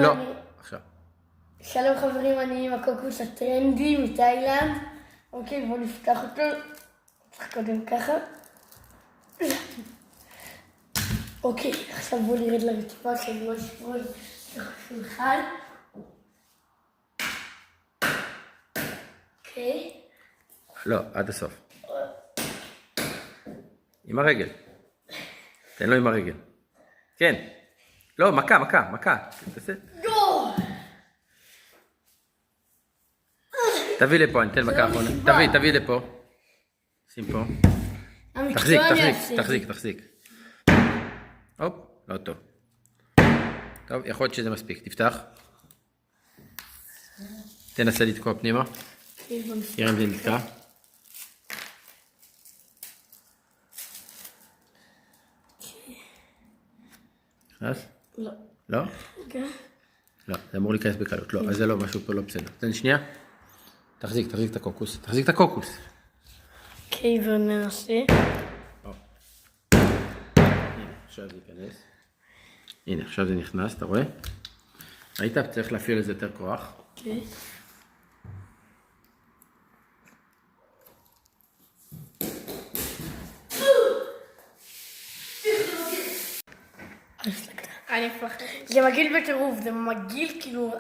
לא, אני... עכשיו. שלום חברים, אני עם הקוקוס הטרנדי מתאילנד. אוקיי, בואו נפתח אותו. צריך קודם ככה. אוקיי, עכשיו בואו נרד לרצפה של לא שפרול שולחן. אוקיי. לא, עד הסוף. עם הרגל. תן לו עם הרגל. כן. לא, מכה. תעשה. תביא לפה, אני אתן מכה אחרונה. תביא לפה. שים פה. תחזיק. הופ, לא טוב. טוב, יכול להיות שזה מספיק. תפתח. תנסה לתקוע פנימה. תראה אם זה נתקע. נכנס? לא. לא? כן. לא, זה אמור להיכנס בקלות. לא, אז זה לא, משהו פה לא בסדר. תן שנייה. תחזיק את הקוקוס. אוקיי, וננסה. עכשיו זה ייכנס. הנה, עכשיו זה נכנס, אתה רואה? ראית? צריך להפעיל לזה יותר כוח. אוקיי. אני מפחד. זה מגעיל בטירוף, זה מגעיל כאילו...